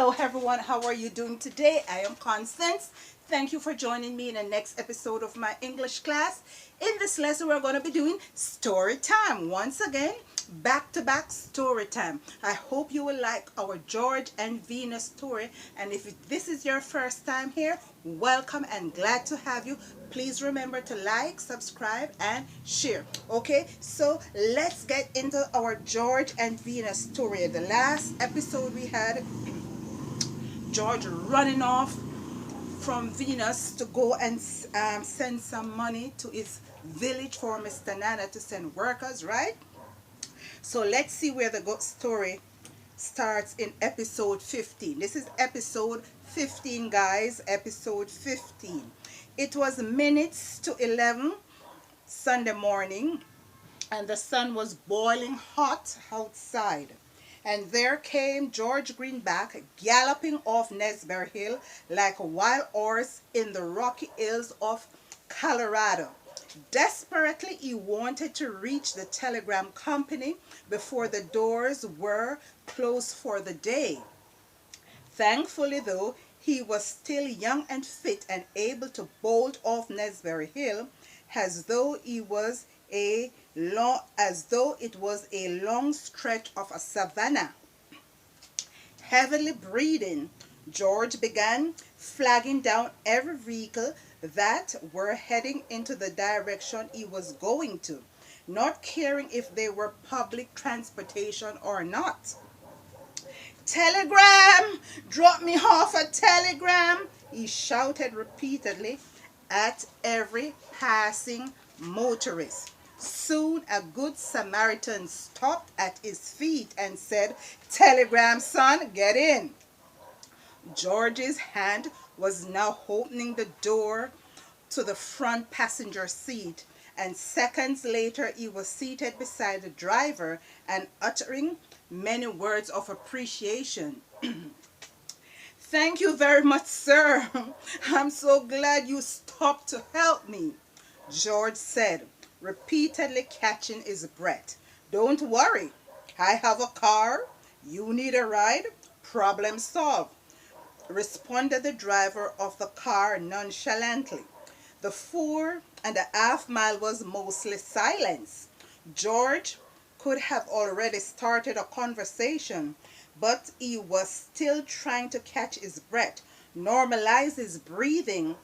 Hello everyone, how are you doing today? I am Constance. Thank you for joining me in the next episode of my English class. In this lesson we're going to be doing story time. Once again, back-to-back story time. I hope you will like our George and Venous story, and if this is your first time here, welcome and glad to have you. Please remember to like, subscribe and share. Okay, so let's get into our George and Venous story. The last episode we had George running off from Venus to go and send some money to his village for Mr. Nana to send workers, right? So let's see where the story starts in episode 15. This is episode 15, guys. Episode 15. It was minutes to 11 Sunday morning, and the sun was boiling hot outside. And there came George Greenback galloping off Nesbury Hill like a wild horse in the rocky hills of Colorado. Desperately, he wanted to reach the telegram company before the doors were closed for the day. Thankfully, though, he was still young and fit and able to bolt off Nesbury Hill as though it was a long stretch of a savanna. Heavily breathing, George began flagging down every vehicle that were heading into the direction he was going to, not caring if they were public transportation or not. "Telegram! Drop me off a telegram!" he shouted repeatedly at every passing motorist. Soon a good Samaritan stopped at his feet and said, "Telegram, son, get in." George's hand was now opening the door to the front passenger seat, and seconds later he was seated beside the driver and uttering many words of appreciation. "Thank you very much, sir. I'm so glad you stopped to help me," George said, repeatedly catching his breath. "Don't worry. I have a car. You need a ride. Problem solved," responded the driver of the car nonchalantly. The 4.5 mile was mostly silence. George could have already started a conversation, but he was still trying to catch his breath, normalize his breathing,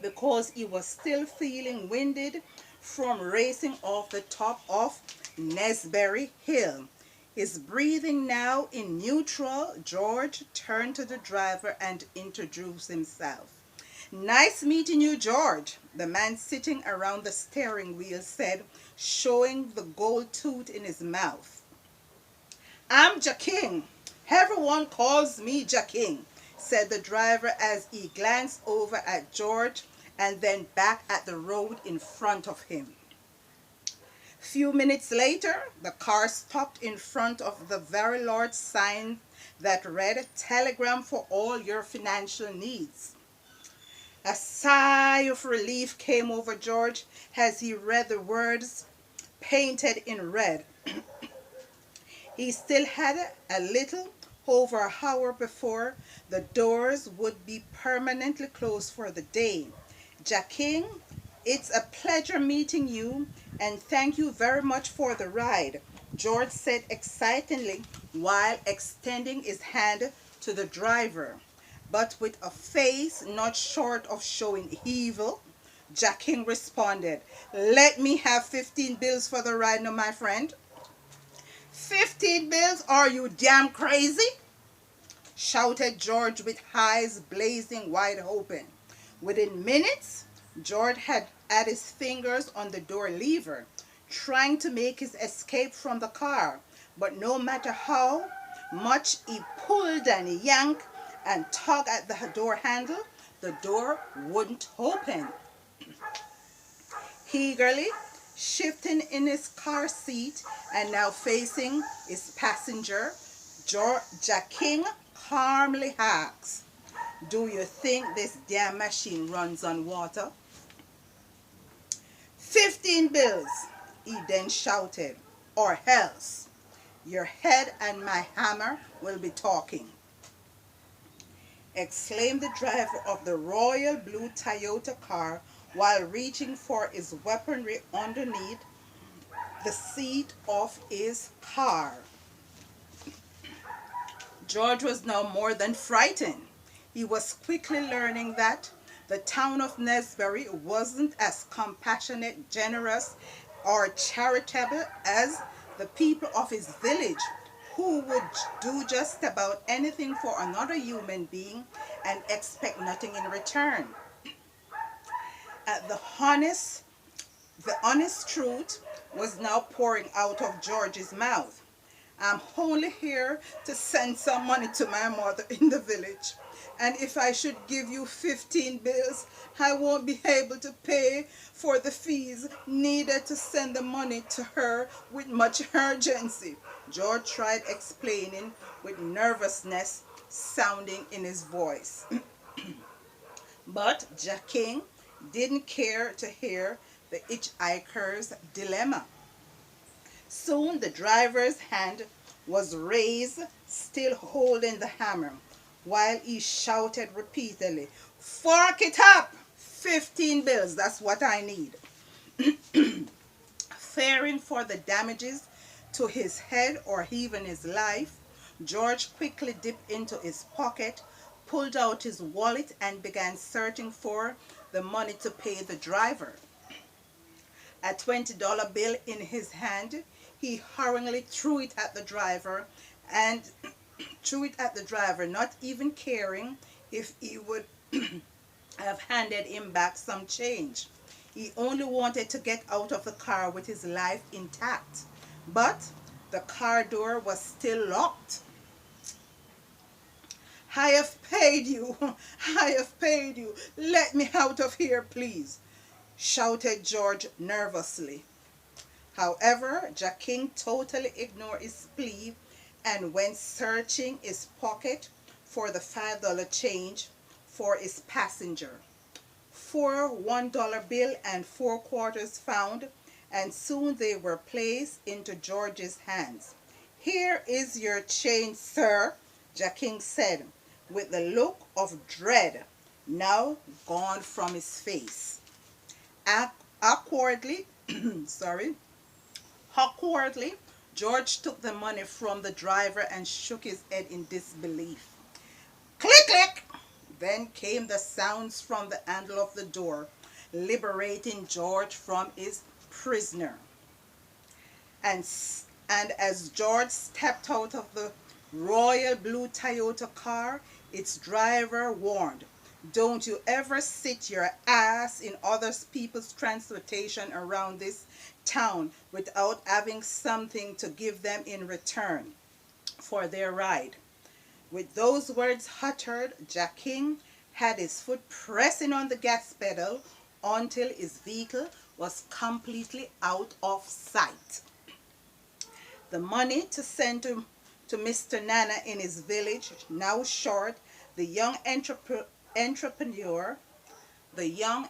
because he was still feeling winded from racing off the top of Nesbury Hill. His breathing now in neutral, George turned to the driver and introduced himself. "Nice meeting you, George," the man sitting around the steering wheel said, showing the gold tooth in his mouth. "I'm Jah-King. Everyone calls me Jah-King," said the driver as he glanced over at George and then back at the road in front of him. Few minutes later, the car stopped in front of the very large sign that read, "Telegram for all your financial needs." A sigh of relief came over George as he read the words painted in red. He still had a little over an hour before the doors would be permanently closed for the day. "Jah-King, it's a pleasure meeting you, and thank you very much for the ride," George said excitedly while extending his hand to the driver. But with a face not short of showing evil, Jah-King responded, "Let me have 15 bills for the ride now, my friend." "15 bills? Are you damn crazy?" shouted George with eyes blazing wide open. Within minutes, George had his fingers on the door lever, trying to make his escape from the car, but no matter how much he pulled and yanked and tugged at the door handle, the door wouldn't open. Eagerly shifting in his car seat and now facing his passenger, Jah-King calmly asked, "Do you think this damn machine runs on water?" 15 bills, he then shouted, "or else your head and my hammer will be talking." exclaimed the driver of the royal blue Toyota car while reaching for his weaponry underneath the seat of his car. George was now more than frightened. He was quickly learning that the town of Nesbury wasn't as compassionate, generous, or charitable as the people of his village, who would do just about anything for another human being and expect nothing in return. The honest truth was now pouring out of George's mouth. I'm only here to send some money to my mother in the village. And if I should give you 15 bills, I won't be able to pay for the fees needed to send the money to her with much urgency. George tried explaining with nervousness sounding in his voice. But Jah-King didn't care to hear the hitchhiker's dilemma. Soon the driver's hand was raised, still holding the hammer, while he shouted repeatedly, "Fork it up! 15 bills, that's what I need." Fearing for the damages to his head or even his life, George quickly dipped into his pocket, pulled out his wallet, and began searching for the money to pay the driver. A $20 bill in his hand, he hurriedly threw it at the driver, not even caring if he would have handed him back some change. He only wanted to get out of the car with his life intact. But the car door was still locked. "I have paid you. I have paid you. Let me out of here, please," shouted George nervously. However, Jah-King totally ignored his plea and went searching his pocket for the $5 change for his passenger. 4 $1 bill and 4 quarters found, and soon they were placed into George's hands. "Here is your change, sir," Jah-King said, with the look of dread now gone from his face. Awkwardly, George took the money from the driver and shook his head in disbelief. Click, click! Then came the sounds from the handle of the door, liberating George from his prisoner. And as George stepped out of the royal blue Toyota car, its driver warned, "Don't you ever sit your ass in other people's transportation around this town without having something to give them in return for their ride." With those words uttered, Jah-King had his foot pressing on the gas pedal until his vehicle was completely out of sight. The money to send to Mr. Nana in his village now short, the young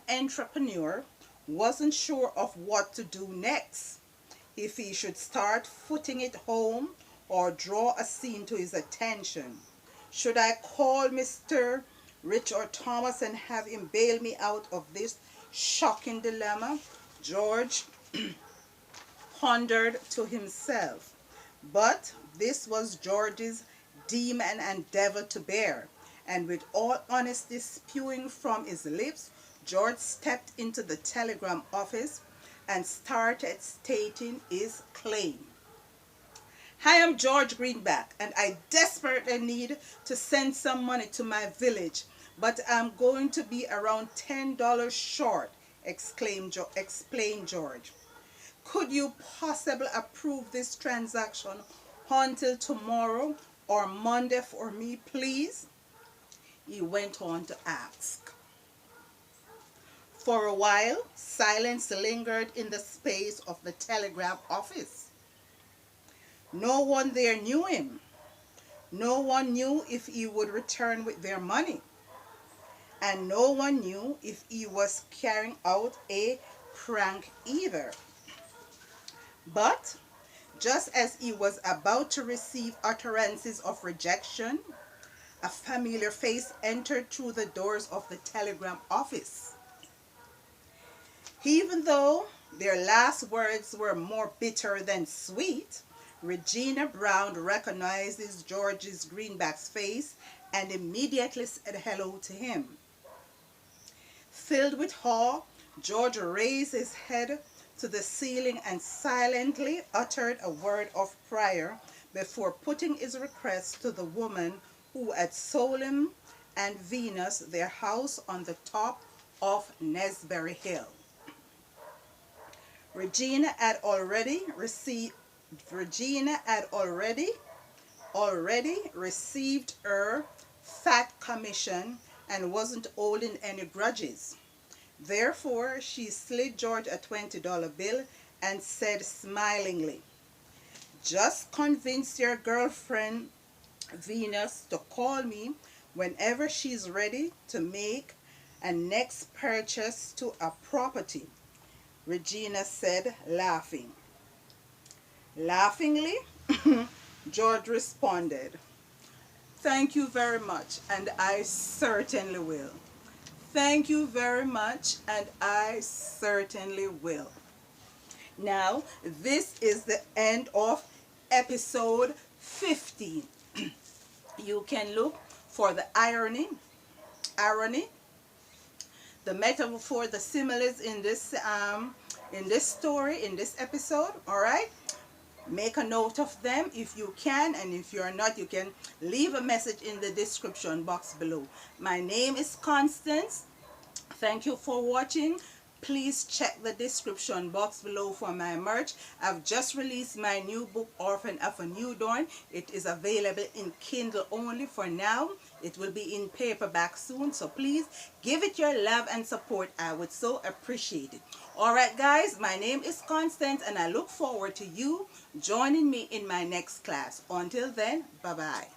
entrepreneur wasn't sure of what to do next. If he should start footing it home or draw a scene to his attention. Should I call Mr. Richard Thomas and have him bail me out of this shocking dilemma? George pondered to himself. But this was George's demon and devil to bear, and with all honesty spewing from his lips, George stepped into the telegram office and started stating his claim. "I am George Greenback, and I desperately need to send some money to my village, but I'm going to be around $10 short," explained George. "Could you possibly approve this transaction until tomorrow or Monday for me, please?" he went on to ask. For a while, silence lingered in the space of the telegraph office. No one there knew him. No one knew if he would return with their money. And no one knew if he was carrying out a prank either. But just as he was about to receive utterances of rejection, A familiar face entered through the doors of the telegram office. Even though their last words were more bitter than sweet, Regina Brown recognizes George's greenback's face and immediately said hello to him. Filled with awe, George raised his head to the ceiling and silently uttered a word of prayer before putting his request to the woman who had sold him and Venus their house on the top of Nesbury Hill. Regina had already received her fat commission and wasn't holding any grudges. Therefore, she slid George a $20 bill and said smilingly, "Just convince your girlfriend Venus to call me whenever she's ready to make a next purchase to a property," Regina said, laughing. Laughingly, George responded, "Thank you very much, and I certainly will. Thank you very much, and I certainly will." Now, this is the end of episode 15. You can look for the irony, the metaphor, the similes in this story, in this episode. All right, make a note of them if you can, and if you're not, you can leave a message in the description box below. My name is Constance. Thank you for watching. Please check the description box below for my merch. I've just released my new book, Orphan of a New Dawn. It is available in Kindle only for now. It will be in paperback soon, so please give it your love and support. I would so appreciate it. Alright guys, my name is Constance, and I look forward to you joining me in my next class. Until then, bye-bye.